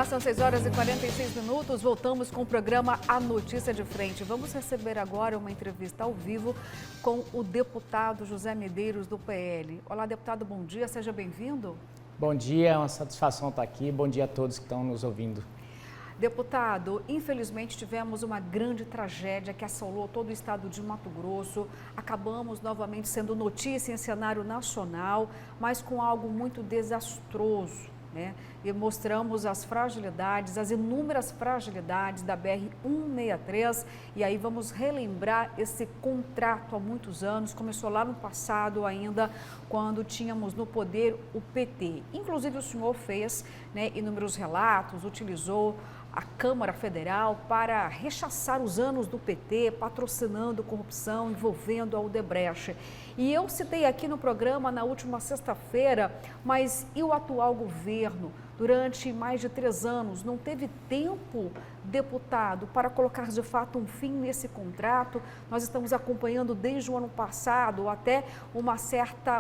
Olá, são 6 horas e 46 minutos. Voltamos com o programa A Notícia de Frente. Vamos receber agora uma entrevista ao vivo com o deputado José Medeiros, do PL. Olá, deputado, bom dia, seja bem-vindo. Bom dia, é uma satisfação estar aqui. Bom dia a todos que estão nos ouvindo. Deputado, infelizmente tivemos uma grande tragédia que assolou todo o estado de Mato Grosso. Acabamos novamente sendo notícia em cenário nacional, mas com algo muito desastroso, né? E mostramos as fragilidades, as inúmeras fragilidades da BR-163. E aí vamos relembrar esse contrato há muitos anos. Começou lá no passado ainda, quando tínhamos no poder o PT. Inclusive o senhor fez, né, inúmeros relatos, utilizou a Câmara Federal para rechaçar os anos do PT, patrocinando corrupção, envolvendo a Odebrecht. E eu citei aqui no programa na última sexta-feira, mas e o atual governo? Durante mais de 3 anos, não teve tempo, deputado, para colocar de fato um fim nesse contrato? Nós estamos acompanhando desde o ano passado até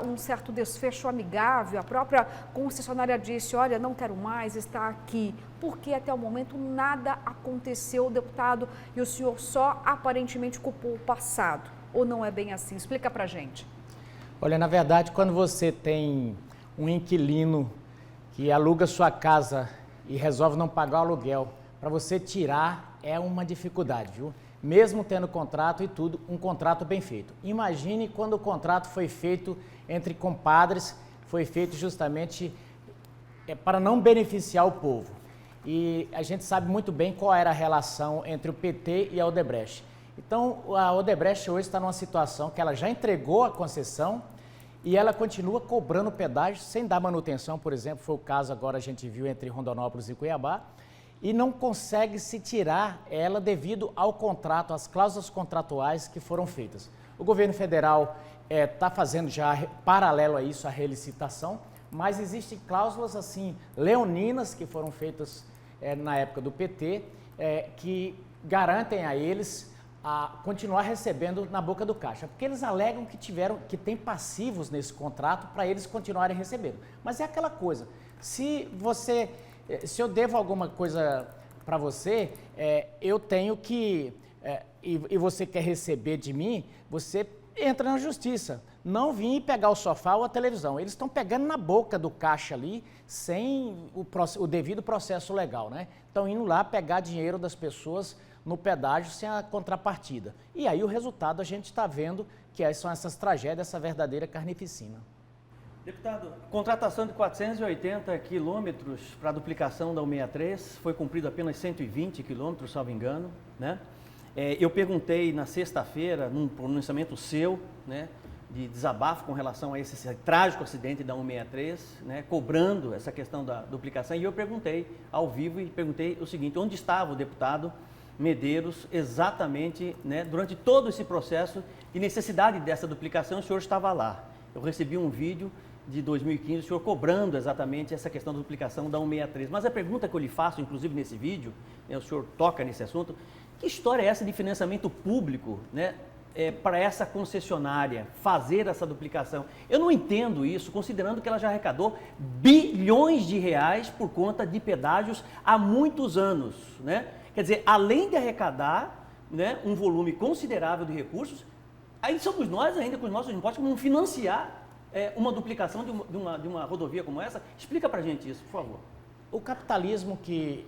um certo desfecho amigável. A própria concessionária disse, olha, não quero mais, está aqui. Porque até o momento nada aconteceu, deputado, e o senhor só aparentemente culpou o passado. Ou não é bem assim? Explica pra gente. Olha, na verdade, quando você tem um inquilino que aluga sua casa e resolve não pagar o aluguel, para você tirar é uma dificuldade, viu? Mesmo tendo contrato e tudo, um contrato bem feito. Imagine quando o contrato foi feito entre compadres, foi feito justamente para não beneficiar o povo. E a gente sabe muito bem qual era a relação entre o PT e a Odebrecht. Então, a Odebrecht hoje está numa situação que ela já entregou a concessão e ela continua cobrando pedágio sem dar manutenção, por exemplo, foi o caso agora a gente viu entre Rondonópolis e Cuiabá, e não consegue se tirar ela devido ao contrato, às cláusulas contratuais que foram feitas. O governo federal está fazendo já, paralelo a isso, a relicitação, mas existem cláusulas assim, leoninas, que foram feitas na época do PT, que garantem a eles a continuar recebendo na boca do caixa, porque eles alegam que tem passivos nesse contrato para eles continuarem recebendo. Mas é aquela coisa, se eu devo alguma coisa para você, eu tenho que, e você quer receber de mim, você entra na justiça. Não vim pegar o sofá ou a televisão. Eles estão pegando na boca do caixa ali, sem o devido processo legal, né? Estão indo lá pegar dinheiro das pessoas no pedágio sem a contrapartida. E aí o resultado a gente está vendo que são essas tragédias, essa verdadeira carnificina. Deputado, contratação de 480 quilômetros para a duplicação da 163, foi cumprido apenas 120 quilômetros, salvo engano, né? Eu perguntei na sexta-feira, num pronunciamento seu, né, de desabafo com relação a esse trágico acidente da 163, né, cobrando essa questão da duplicação, e eu perguntei ao vivo e perguntei o seguinte, onde estava o deputado Medeiros exatamente, né, durante todo esse processo de necessidade dessa duplicação? O senhor estava lá. Eu recebi um vídeo de 2015, o senhor cobrando exatamente essa questão da duplicação da 163. Mas a pergunta que eu lhe faço, inclusive nesse vídeo, né, o senhor toca nesse assunto, que história é essa de financiamento público, né, para essa concessionária fazer essa duplicação? Eu não entendo isso, considerando que ela já arrecadou bilhões de reais por conta de pedágios há muitos anos, né? Quer dizer, além de arrecadar, né, um volume considerável de recursos, aí somos nós ainda com os nossos impostos que vamos financiar uma duplicação de uma rodovia como essa. Explica pra gente isso, por favor. O capitalismo que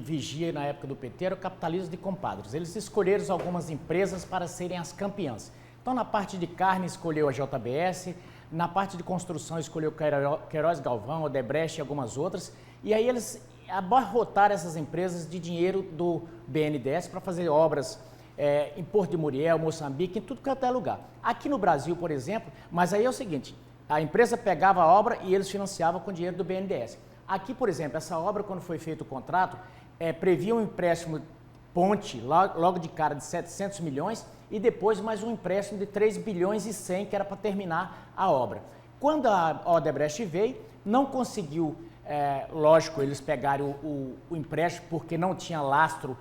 vigia na época do PT era o capitalismo de compadres. Eles escolheram algumas empresas para serem as campeãs. Então, na parte de carne, escolheu a JBS, na parte de construção, escolheu Queiroz Galvão, Odebrecht e algumas outras. E aí eles abarrotaram essas empresas de dinheiro do BNDES para fazer obras em Porto de Muriel, Moçambique, em tudo quanto é lugar. Aqui no Brasil, por exemplo, mas aí é o seguinte, a empresa pegava a obra e eles financiavam com dinheiro do BNDES. Aqui, por exemplo, essa obra, quando foi feito o contrato, previa um empréstimo ponte, logo de cara, de 700 milhões e depois mais um empréstimo de 3 bilhões e 100, que era para terminar a obra. Quando a Odebrecht veio, não conseguiu, lógico, eles pegaram o empréstimo porque não tinha lastro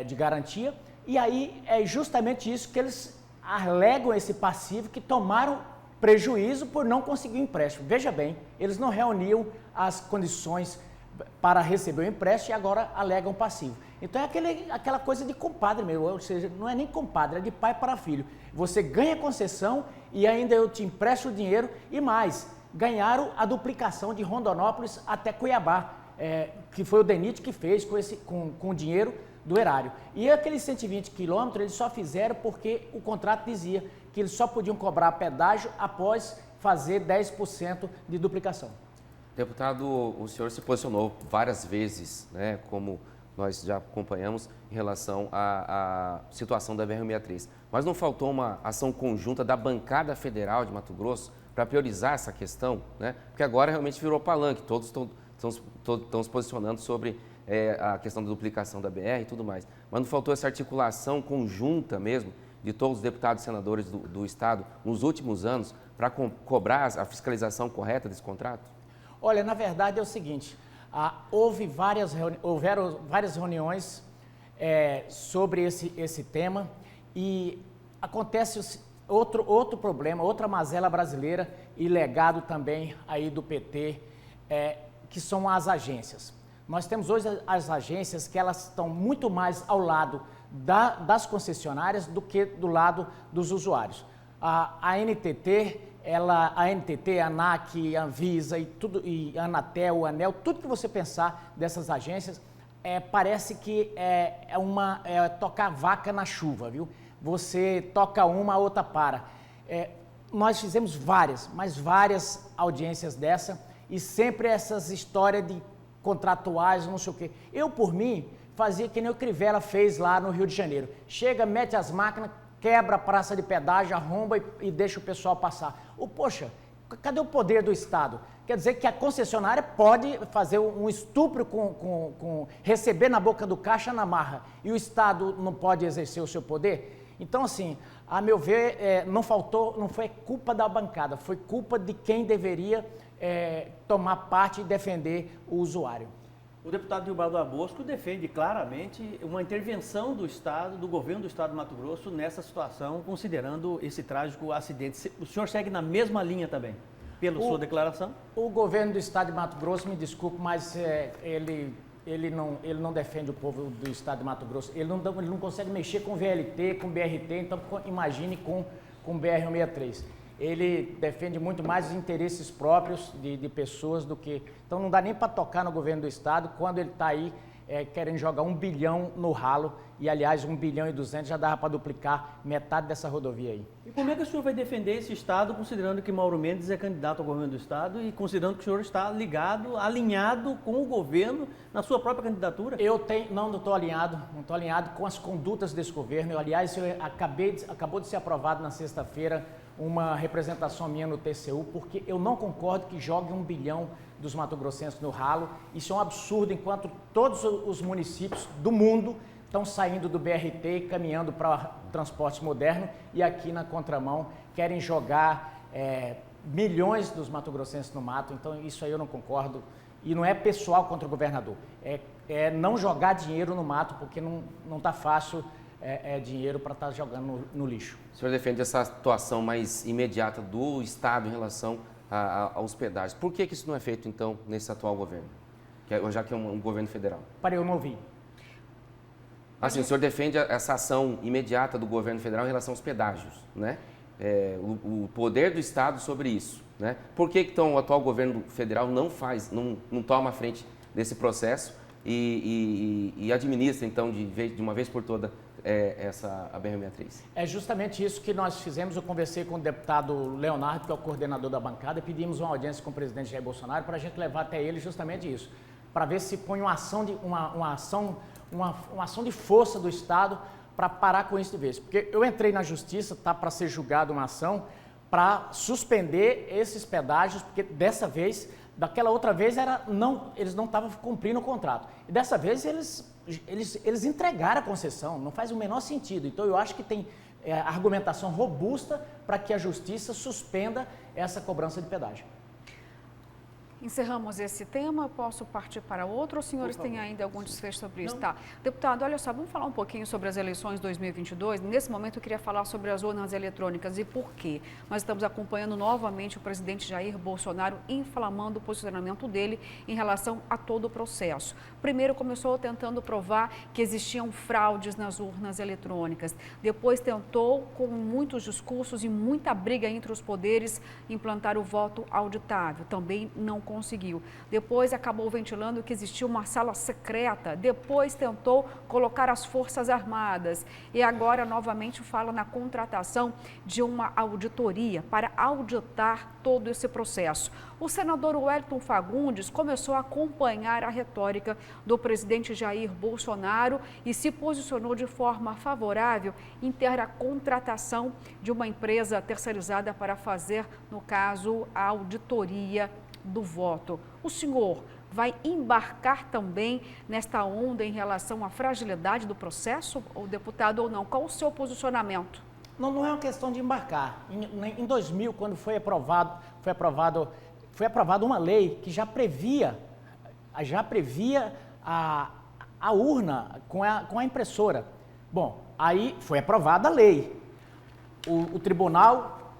de garantia, e aí é justamente isso que eles alegam, esse passivo, que tomaram prejuízo por não conseguir o empréstimo. Veja bem, eles não reuniam as condições para receber o empréstimo e agora alegam passivo. Então é aquela coisa de compadre mesmo, ou seja, não é nem compadre, é de pai para filho. Você ganha concessão e ainda eu te empresto o dinheiro e mais, ganharam a duplicação de Rondonópolis até Cuiabá, que foi o DENIT que fez com o dinheiro do erário. E aqueles 120 quilômetros eles só fizeram porque o contrato dizia que eles só podiam cobrar pedágio após fazer 10% de duplicação. Deputado, o senhor se posicionou várias vezes, né, como nós já acompanhamos, em relação à situação da BR-163. Mas não faltou uma ação conjunta da bancada federal de Mato Grosso para priorizar essa questão, né? Porque agora realmente virou palanque, todos estão se posicionando sobre a questão da duplicação da BR e tudo mais. Mas não faltou essa articulação conjunta mesmo de todos os deputados e senadores do Estado nos últimos anos para cobrar a fiscalização correta desse contrato? Olha, na verdade é o seguinte, houveram várias reuniões sobre esse tema e acontece outro problema, outra mazela brasileira e legado também aí do PT, que são as agências. Nós temos hoje as agências que elas estão muito mais ao lado das concessionárias do que do lado dos usuários. A NTT, a ANAC, a Anvisa e a Anatel, a ANEEL, tudo que você pensar dessas agências, parece que é tocar vaca na chuva, viu? Você toca uma, a outra para. Nós fizemos várias audiências dessa e sempre essas histórias de contratuais, não sei o quê. Eu, por mim, fazia que nem o Crivella fez lá no Rio de Janeiro. Chega, mete as máquinas, quebra a praça de pedágio, arromba e deixa o pessoal passar. Poxa, cadê o poder do Estado? Quer dizer que a concessionária pode fazer um estupro receber na boca do caixa na marra e o Estado não pode exercer o seu poder? Então, assim, a meu ver, não foi culpa da bancada, foi culpa de quem deveria tomar parte e defender o usuário. O deputado Gilbaldo Abosco defende claramente uma intervenção do Estado, do governo do Estado de Mato Grosso nessa situação, considerando esse trágico acidente. O senhor segue na mesma linha também, pela sua declaração? O governo do Estado de Mato Grosso, me desculpe, mas ele não defende o povo do Estado de Mato Grosso. Ele não consegue mexer com VLT, com BRT, então imagine com BR-163. Ele defende muito mais os interesses próprios de pessoas do que... Então não dá nem para tocar no governo do Estado quando ele está aí querendo jogar 1 bilhão no ralo e, aliás, 1 bilhão e 200 já dava para duplicar metade dessa rodovia aí. E como é que o senhor vai defender esse Estado, considerando que Mauro Mendes é candidato ao governo do Estado e considerando que o senhor está alinhado com o governo na sua própria candidatura? Não estou alinhado, com as condutas desse governo. Aliás, acabou de ser aprovado na sexta-feira uma representação minha no TCU, porque eu não concordo que jogue 1 bilhão dos mato-grossenses no ralo. Isso é um absurdo, enquanto todos os municípios do mundo estão saindo do BRT e caminhando para transporte moderno e aqui na contramão querem jogar milhões dos mato-grossenses no mato. Então isso aí eu não concordo e não é pessoal contra o governador, é não jogar dinheiro no mato, porque não está fácil dinheiro para estar jogando no lixo. O senhor defende essa atuação mais imediata do Estado em relação aos pedágios. Por que isso não é feito, então, nesse atual governo, já que é um governo federal? Eu não ouvi. Assim, o senhor defende essa ação imediata do governo federal em relação aos pedágios, né? O poder do Estado sobre isso, né? Por que então o atual governo federal não toma a frente desse processo e administra, então, de uma vez por toda, a BR-163? É justamente isso que nós fizemos. Eu conversei com o deputado Leonardo, que é o coordenador da bancada, e pedimos uma audiência com o presidente Jair Bolsonaro para a gente levar até ele justamente isso, para ver se põe uma ação de força do Estado para parar com isso de vez. Porque eu entrei na justiça, está para ser julgada uma ação para suspender esses pedágios, porque dessa vez, daquela outra vez eles não estavam cumprindo o contrato. E dessa vez eles entregaram a concessão, não faz o menor sentido. Então eu acho que tem argumentação robusta para que a justiça suspenda essa cobrança de pedágio. Encerramos esse tema, posso partir para outro, ou os senhores têm ainda algum desfecho sobre isso? Tá. Deputado, olha só, vamos falar um pouquinho sobre as eleições 2022. Nesse momento eu queria falar sobre as urnas eletrônicas e por quê. Nós estamos acompanhando novamente o presidente Jair Bolsonaro inflamando o posicionamento dele em relação a todo o processo. Primeiro começou tentando provar que existiam fraudes nas urnas eletrônicas. Depois tentou, com muitos discursos e muita briga entre os poderes, implantar o voto auditável. Também não conseguiu. Depois acabou ventilando que existia uma sala secreta. Depois tentou colocar as Forças Armadas. E agora novamente fala na contratação de uma auditoria para auditar todo esse processo. O senador Wellington Fagundes começou a acompanhar a retórica do presidente Jair Bolsonaro e se posicionou de forma favorável em ter a contratação de uma empresa terceirizada para fazer, no caso, a auditoria do voto. O senhor vai embarcar também nesta onda em relação à fragilidade do processo, o deputado, ou não? Qual o seu posicionamento? Não é uma questão de embarcar. Em 2000, quando foi aprovada uma lei que já previa a urna com a impressora. Bom, aí foi aprovada a lei. O tribunal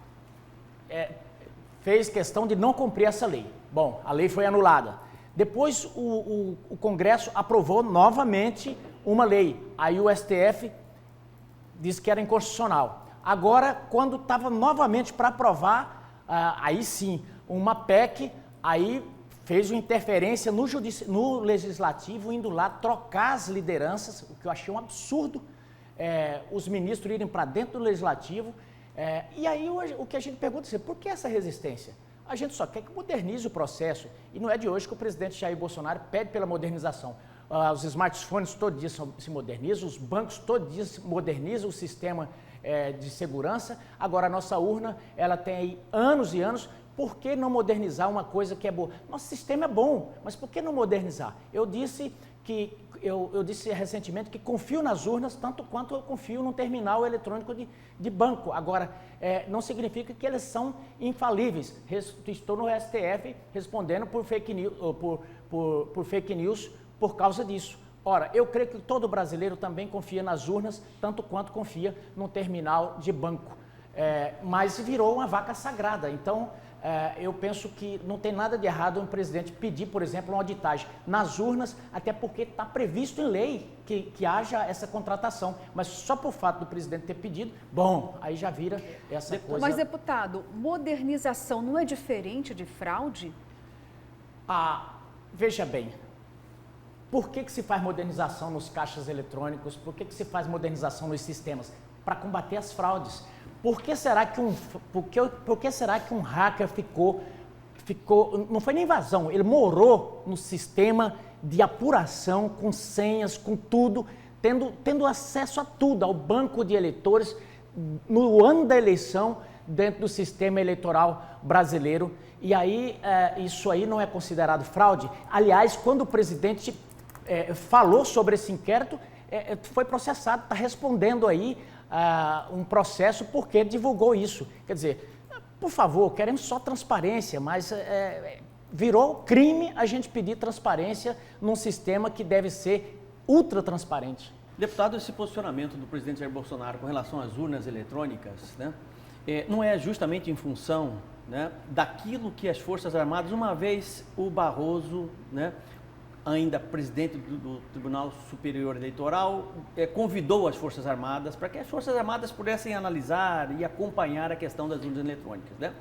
fez questão de não cumprir essa lei. Bom, a lei foi anulada. Depois o Congresso aprovou novamente uma lei. Aí o STF disse que era inconstitucional. Agora, quando estava novamente para aprovar, aí sim, uma PEC, aí fez uma interferência no Legislativo, indo lá trocar as lideranças, o que eu achei um absurdo, os ministros irem para dentro do Legislativo. E aí o que a gente pergunta é, por que essa resistência? A gente só quer que modernize o processo. E não é de hoje que o presidente Jair Bolsonaro pede pela modernização. Os smartphones todo dia se modernizam, os bancos todo dia se modernizam o sistema de segurança. Agora a nossa urna, ela tem aí anos e anos. Por que não modernizar uma coisa que é boa? Nosso sistema é bom, mas por que não modernizar? Eu disse recentemente que confio nas urnas tanto quanto eu confio num terminal eletrônico de banco. Agora, não significa que eles são infalíveis. Estou no STF respondendo por fake news por causa disso. Ora, eu creio que todo brasileiro também confia nas urnas, tanto quanto confia num terminal de banco. Mas virou uma vaca sagrada. Então, eu penso que não tem nada de errado um presidente pedir, por exemplo, uma auditagem nas urnas, até porque está previsto em lei que haja essa contratação. Mas só por fato do presidente ter pedido, bom, aí já vira essa coisa... Mas, deputado, modernização não é diferente de fraude? Veja bem, por que se faz modernização nos caixas eletrônicos? Por que se faz modernização nos sistemas? Para combater as fraudes. Por que será que um hacker ficou, não foi nem invasão, ele morou no sistema de apuração, com senhas, com tudo, tendo acesso a tudo, ao banco de eleitores, no ano da eleição, dentro do sistema eleitoral brasileiro. E aí, isso aí não é considerado fraude? Aliás, quando o presidente falou sobre esse inquérito, foi processado, está respondendo aí um processo porque divulgou isso. Quer dizer, por favor, queremos só transparência, mas virou crime a gente pedir transparência num sistema que deve ser ultra transparente. Deputado, esse posicionamento do presidente Jair Bolsonaro com relação às urnas eletrônicas, né, não é justamente em função, né, daquilo que as Forças Armadas, uma vez o Barroso, né, ainda presidente do Tribunal Superior Eleitoral, convidou as Forças Armadas para que as Forças Armadas pudessem analisar e acompanhar a questão das urnas eletrônicas, né?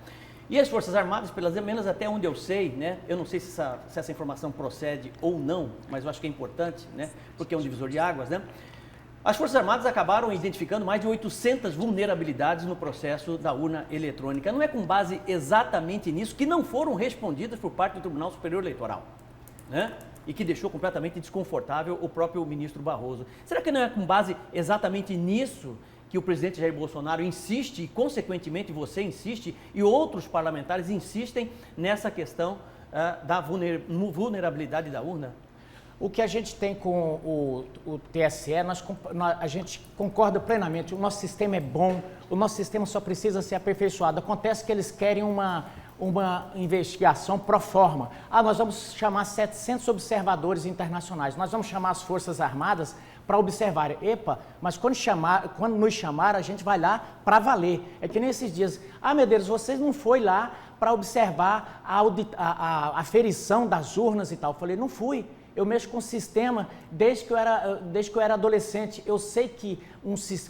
E as Forças Armadas, pelas menos até onde eu sei, né, eu não sei se essa informação procede ou não, mas eu acho que é importante, né, porque é um divisor de águas, né? As Forças Armadas acabaram identificando mais de 800 vulnerabilidades no processo da urna eletrônica. Não é com base exatamente nisso que não foram respondidas por parte do Tribunal Superior Eleitoral, né? E que deixou completamente desconfortável o próprio ministro Barroso. Será que não é com base exatamente nisso que o presidente Jair Bolsonaro insiste, e consequentemente você insiste, e outros parlamentares insistem nessa questão da vulnerabilidade da urna? O que a gente tem com o TSE, a gente concorda plenamente, o nosso sistema é bom, o nosso sistema só precisa ser aperfeiçoado. Acontece que eles querem uma uma investigação pro forma. Nós vamos chamar 700 observadores internacionais, nós vamos chamar as Forças Armadas para observar. Epa, mas quando nos chamaram, a gente vai lá para valer. É que nesses dias, meu Deus, vocês não foi lá para observar a aferição das urnas e tal. Eu falei, não fui. Eu mexo com o sistema desde que eu era adolescente. Eu sei que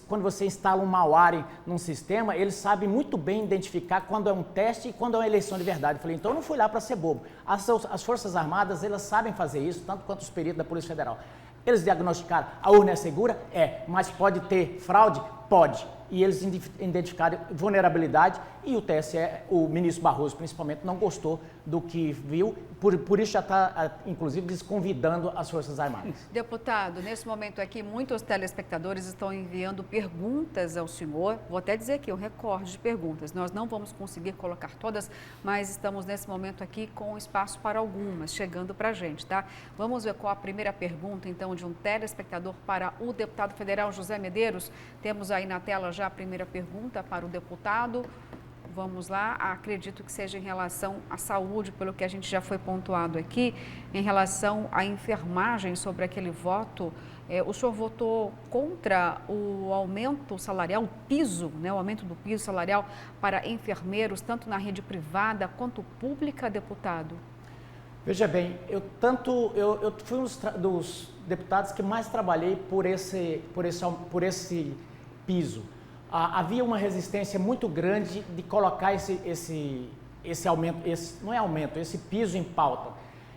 quando você instala um malware num sistema, ele sabe muito bem identificar quando é um teste e quando é uma eleição de verdade. Eu falei, então eu não fui lá para ser bobo. As Forças Armadas, elas sabem fazer isso, tanto quanto os peritos da Polícia Federal. Eles diagnosticaram, a urna é segura? Mas pode ter fraude? Pode. E eles identificaram vulnerabilidade e o TSE, o ministro Barroso principalmente, não gostou do que viu, por isso já está, inclusive, desconvidando as Forças Armadas. Deputado, nesse momento aqui, muitos telespectadores estão enviando perguntas ao senhor. Vou até dizer aqui, um recorde de perguntas. Nós não vamos conseguir colocar todas, mas estamos nesse momento aqui com espaço para algumas, chegando para a gente, tá? Vamos ver qual a primeira pergunta, então, de um telespectador para o deputado federal José Medeiros. Temos aí na tela já a primeira pergunta para o deputado. Vamos lá, acredito que seja em relação à saúde, pelo que a gente já foi pontuado aqui, em relação à enfermagem sobre aquele voto. O senhor votou contra o aumento salarial, o piso, né, o aumento do piso salarial para enfermeiros, tanto na rede privada quanto pública, deputado? Veja bem, eu fui um dos deputados que mais trabalhei por esse piso. Havia uma resistência muito grande de colocar esse aumento, esse piso em pauta.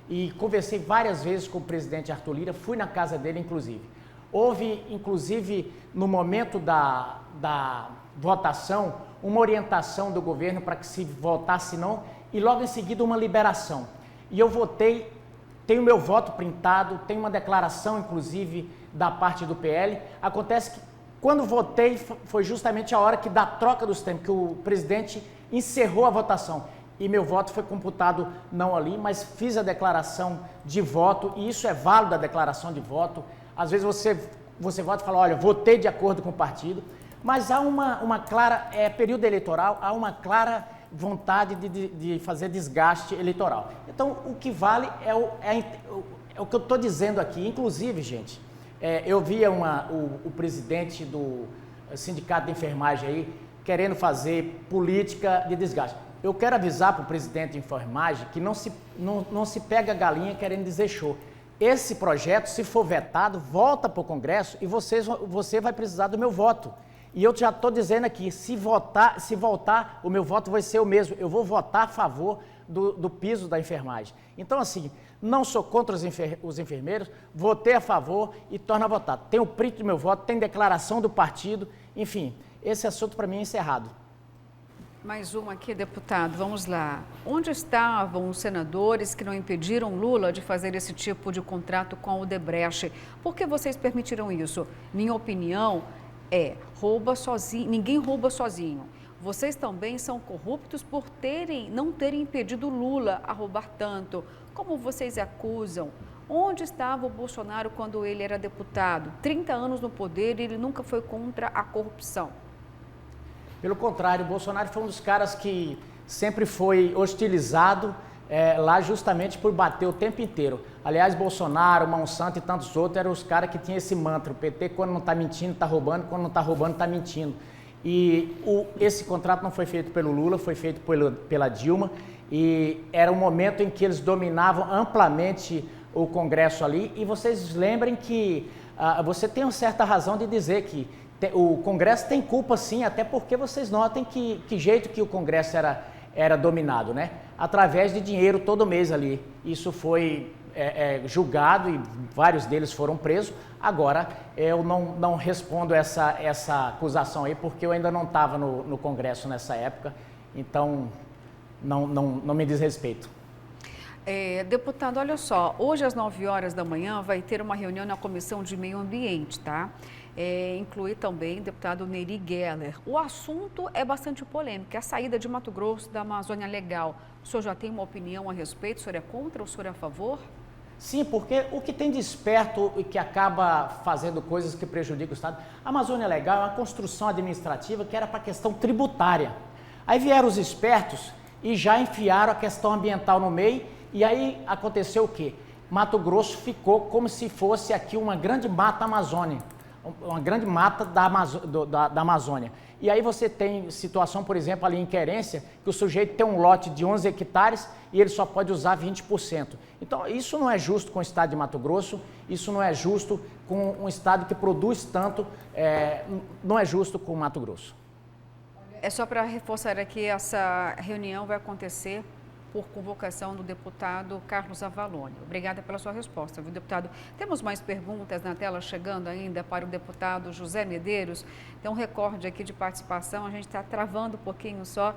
E conversei várias vezes com o presidente Arthur Lira, fui na casa dele, inclusive. Houve, inclusive, no momento da votação, uma orientação do governo para que se votasse não, e logo em seguida uma liberação. E eu votei, tenho meu voto printado, tem uma declaração, inclusive, da parte do PL. Acontece que quando votei, foi justamente a hora da troca dos tempos, que o presidente encerrou a votação. E meu voto foi computado não ali, mas fiz a declaração de voto, e isso é válido, a declaração de voto. Às vezes você vota e fala, olha, votei de acordo com o partido, mas há uma clara, período eleitoral, há uma clara vontade de fazer desgaste eleitoral. Então, o que vale é o que eu estou dizendo aqui. Inclusive, gente, eu via o presidente do sindicato de enfermagem aí querendo fazer política de desgaste. Eu quero avisar para o presidente de enfermagem que não se pega galinha querendo dizer show. Esse projeto, se for vetado, volta para o Congresso e você vai precisar do meu voto. E eu já estou dizendo aqui, se voltar, o meu voto vai ser o mesmo. Eu vou votar a favor do piso da enfermagem. Então, assim, não sou contra os enfermeiros, votei a favor e torno a votar. Tem o print do meu voto, tem declaração do partido, enfim, esse assunto para mim é encerrado. Mais uma aqui, deputado, vamos lá. Onde estavam os senadores que não impediram Lula de fazer esse tipo de contrato com a Odebrecht? Por que vocês permitiram isso? Minha opinião rouba sozinho, ninguém rouba sozinho. Vocês também são corruptos por não terem impedido Lula a roubar tanto. Como vocês acusam? Onde estava o Bolsonaro quando ele era deputado? 30 anos no poder e ele nunca foi contra a corrupção. Pelo contrário, o Bolsonaro foi um dos caras que sempre foi hostilizado lá justamente por bater o tempo inteiro. Aliás, Bolsonaro, Monsanto e tantos outros eram os caras que tinham esse mantra. O PT, quando não está mentindo, está roubando. Quando não está roubando, está mentindo. E esse contrato não foi feito pelo Lula, foi feito pela Dilma. E era um momento em que eles dominavam amplamente o Congresso ali. E vocês lembrem que você tem uma certa razão de dizer que o Congresso tem culpa sim, até porque vocês notem que jeito que o Congresso era dominado, né? Através de dinheiro todo mês ali. Isso foi julgado e vários deles foram presos. Agora, eu não respondo essa acusação aí, porque eu ainda não estava no Congresso nessa época, então não me diz respeito. Deputado, olha só, hoje às 9 horas da manhã vai ter uma reunião na Comissão de Meio Ambiente, tá? Inclui também o deputado Neri Geller. O assunto é bastante polêmico, é a saída de Mato Grosso da Amazônia Legal. O senhor já tem uma opinião a respeito? O senhor é contra ou o senhor é a favor? Sim, porque o que tem de esperto e que acaba fazendo coisas que prejudicam o Estado, a Amazônia Legal é uma construção administrativa que era para a questão tributária. Aí vieram os espertos e já enfiaram a questão ambiental no meio, e aí aconteceu o quê? Mato Grosso ficou como se fosse aqui uma grande mata amazônica, uma grande mata da Amazônia. E aí você tem situação, por exemplo, ali em Querência, que o sujeito tem um lote de 11 hectares e ele só pode usar 20%. Então, isso não é justo com o estado de Mato Grosso, isso não é justo com um estado que produz tanto, não é justo com o Mato Grosso. É só para reforçar aqui, essa reunião vai acontecer por convocação do deputado Carlos Avalone. Obrigada pela sua resposta, viu, deputado? Temos mais perguntas na tela chegando ainda para o deputado José Medeiros. Tem um recorde aqui de participação, a gente está travando um pouquinho só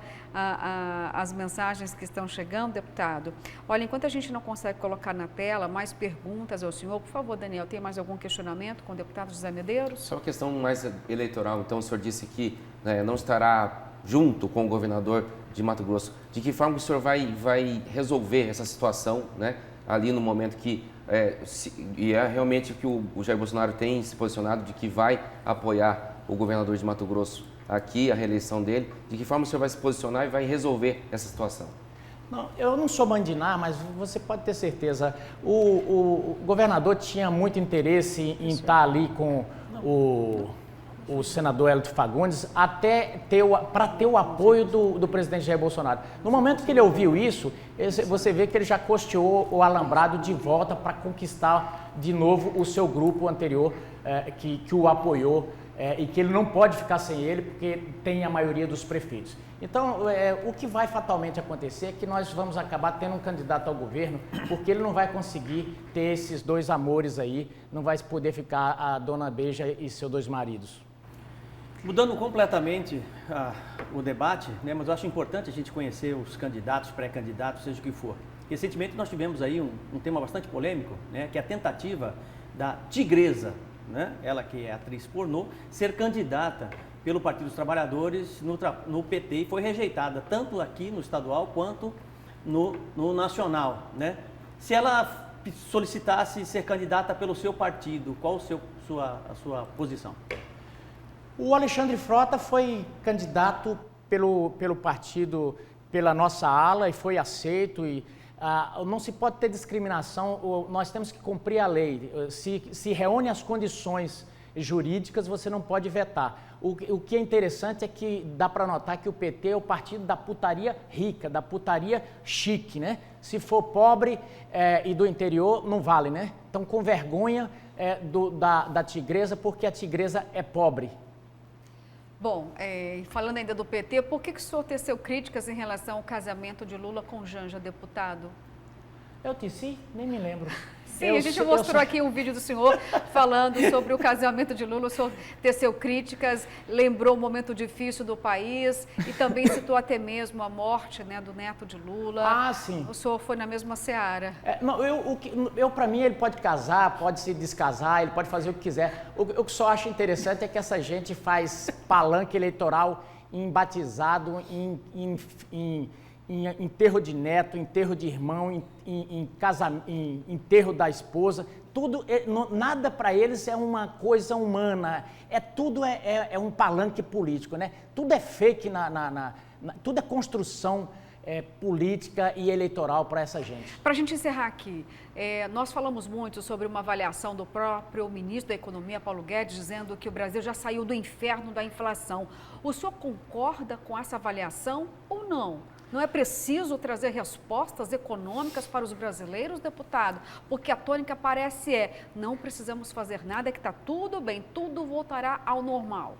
as mensagens que estão chegando, deputado. Olha, enquanto a gente não consegue colocar na tela mais perguntas ao senhor, por favor, Daniel, tem mais algum questionamento com o deputado José Medeiros? Só uma questão mais eleitoral, então o senhor disse que não estará junto com o governador de Mato Grosso. De que forma o senhor vai resolver essa situação, né, ali no momento que, realmente que o Jair Bolsonaro tem se posicionado de que vai apoiar o governador de Mato Grosso aqui, a reeleição dele, de que forma o senhor vai se posicionar e vai resolver essa situação? Não, eu não sou mandinar, mas você pode ter certeza, o governador tinha muito interesse em estar ali com o senador Hélio Fagundes, para ter o apoio do presidente Jair Bolsonaro. No momento que ele ouviu isso, você vê que ele já costeou o alambrado de volta para conquistar de novo o seu grupo anterior que o apoiou e que ele não pode ficar sem ele porque tem a maioria dos prefeitos. Então, o que vai fatalmente acontecer é que nós vamos acabar tendo um candidato ao governo, porque ele não vai conseguir ter esses dois amores aí, não vai poder ficar a dona Beija e seus dois maridos. Mudando completamente o debate, né, mas eu acho importante a gente conhecer os candidatos, pré-candidatos, seja o que for. Recentemente nós tivemos aí um tema bastante polêmico, né, que é a tentativa da Tigresa, né, ela que é atriz pornô, ser candidata pelo Partido dos Trabalhadores no PT e foi rejeitada tanto aqui no estadual quanto no nacional, né? Se ela solicitasse ser candidata pelo seu partido, qual a sua posição? O Alexandre Frota foi candidato pelo partido, pela nossa ala e foi aceito. Não se pode ter discriminação, nós temos que cumprir a lei. Se reúne as condições jurídicas, você não pode vetar. O que é interessante é que dá para notar que o PT é o partido da putaria rica, da putaria chique, né? Se for pobre e do interior, não vale, né? Então, com vergonha da Tigresa, porque a Tigresa é pobre. Bom, falando ainda do PT, por que o senhor teceu críticas em relação ao casamento de Lula com Janja, deputado? Eu teci? Nem me lembro. Sim, a gente mostrou aqui um vídeo do senhor falando sobre o casamento de Lula. O senhor teceu críticas, lembrou um momento difícil do país e também citou até mesmo a morte, né, do neto de Lula. Ah, sim. O senhor foi na mesma seara. Para mim, ele pode casar, pode se descasar, ele pode fazer o que quiser. O que só acho interessante é que essa gente faz palanque eleitoral em batizado, em enterro de neto, enterro de irmão, em enterro da esposa, tudo, nada para eles é uma coisa humana, tudo é um palanque político, né? Tudo é fake, tudo é construção política e eleitoral para essa gente. Para a gente encerrar aqui, nós falamos muito sobre uma avaliação do próprio ministro da Economia, Paulo Guedes, dizendo que o Brasil já saiu do inferno da inflação. O senhor concorda com essa avaliação ou não? Não é preciso trazer respostas econômicas para os brasileiros, deputado? Porque a tônica parece não precisamos fazer nada, que está tudo bem, tudo voltará ao normal.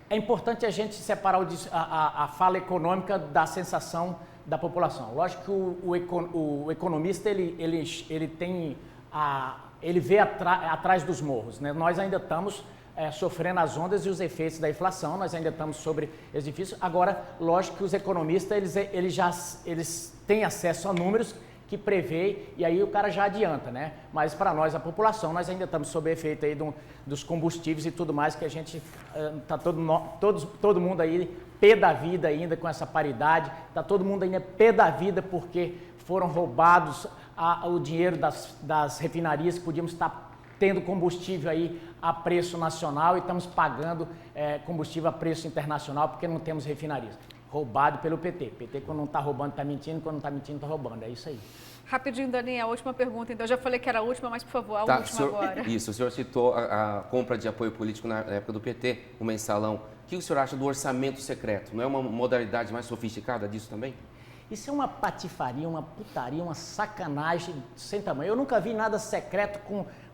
É importante a gente separar a fala econômica da sensação da população. Lógico que o economista, ele vê atrás dos morros, né? Nós ainda estamos sofrendo as ondas e os efeitos da inflação, nós ainda estamos sobre esse difícil. Agora, lógico que os economistas, eles têm acesso a números que prevê e aí o cara já adianta, né? Mas para nós, a população, nós ainda estamos sob efeito aí dos combustíveis e tudo mais, que a gente está todo mundo aí pé da vida ainda com essa paridade, está todo mundo ainda pé da vida porque foram roubados o dinheiro das refinarias, que podíamos estar tendo combustível aí a preço nacional e estamos pagando combustível a preço internacional porque não temos refinarias. roubado pelo PT. PT quando não está roubando está mentindo, quando não está mentindo está roubando, é isso aí. Rapidinho, Daniel, a última pergunta. Então, eu já falei que era a última, mas por favor, a última senhor, agora. Isso, o senhor citou a compra de apoio político na época do PT, o mensalão. O que o senhor acha do orçamento secreto? Não é uma modalidade mais sofisticada disso também? Isso é uma patifaria, uma putaria, uma sacanagem sem tamanho. Eu nunca vi nada secreto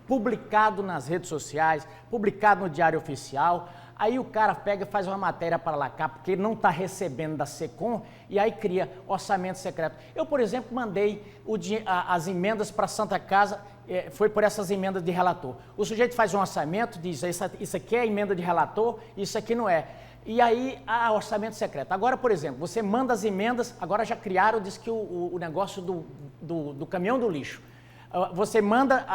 publicado nas redes sociais, publicado no Diário Oficial. Aí o cara pega e faz uma matéria para lá cá, porque ele não está recebendo da SECOM, e aí cria orçamento secreto. Eu, por exemplo, mandei as emendas para a Santa Casa, foi por essas emendas de relator. O sujeito faz um orçamento, diz, isso aqui é emenda de relator, isso aqui não é. E aí, orçamento secreto. Agora, por exemplo, você manda as emendas, agora já criaram, diz que o negócio do caminhão do lixo. Você manda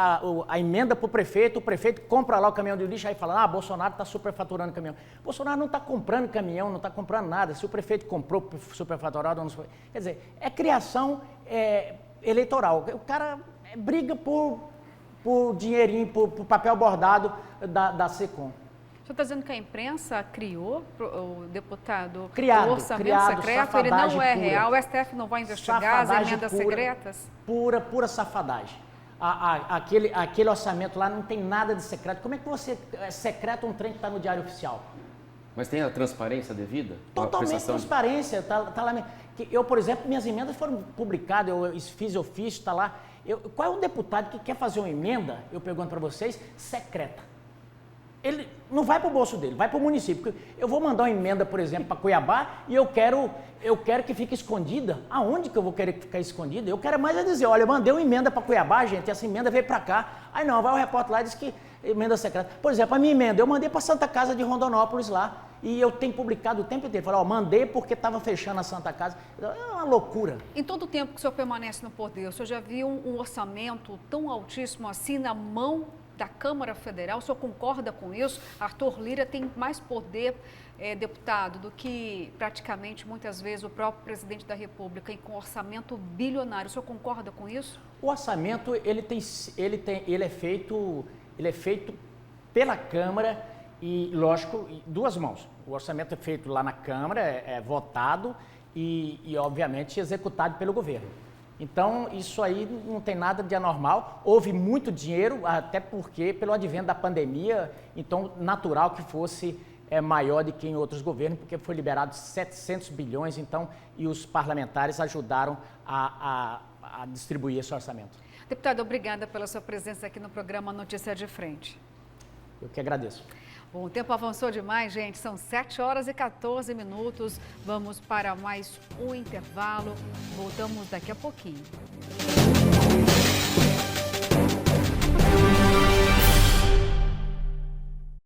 a emenda para o prefeito compra lá o caminhão de lixo, aí fala, Bolsonaro está superfaturando caminhão. Bolsonaro não está comprando caminhão, não está comprando nada. Se o prefeito comprou superfaturado, não foi. Quer dizer, é criação eleitoral. O cara briga por dinheirinho, por papel bordado da SECOM. O senhor está dizendo que a imprensa criou, o deputado, o orçamento secreto, ele não é pura. real, o STF não vai investigar as emendas secretas? Pura safadagem. Aquele orçamento lá não tem nada de secreto. Como é que você secreta um trem que está no Diário Oficial? Mas tem a transparência devida? Totalmente transparência. Tá lá. Eu, por exemplo, minhas emendas foram publicadas, eu fiz ofício, está lá. Qual é o deputado que quer fazer uma emenda, eu pergunto para vocês, secreta? Ele não vai para o bolso dele, vai para o município. Eu vou mandar uma emenda, por exemplo, para Cuiabá e eu quero que fique escondida. Aonde que eu vou querer ficar escondida? Eu quero mais dizer, olha, eu mandei uma emenda para Cuiabá, gente, essa emenda veio para cá. Aí não, vai o repórter lá e diz que emenda secreta. Por exemplo, a minha emenda, eu mandei para Santa Casa de Rondonópolis lá e eu tenho publicado o tempo inteiro. Falei, mandei porque estava fechando a Santa Casa. É uma loucura. Em todo o tempo que o senhor permanece no poder, o senhor já viu um orçamento tão altíssimo assim na mão da Câmara Federal? O senhor concorda com isso? Arthur Lira tem mais poder, deputado, do que praticamente muitas vezes o próprio presidente da República, e com orçamento bilionário. O senhor concorda com isso? O orçamento ele é feito pela Câmara e, lógico, duas mãos. O orçamento é feito lá na Câmara, é votado e obviamente executado pelo governo. Então, isso aí não tem nada de anormal. Houve muito dinheiro, até porque, pelo advento da pandemia, então, natural que fosse maior do que em outros governos, porque foi liberado 700 bilhões, então, e os parlamentares ajudaram a distribuir esse orçamento. Deputado, obrigada pela sua presença aqui no programa Notícia de Frente. Eu que agradeço. Bom, o tempo avançou demais, gente. São 7h14. Vamos para mais um intervalo. Voltamos daqui a pouquinho.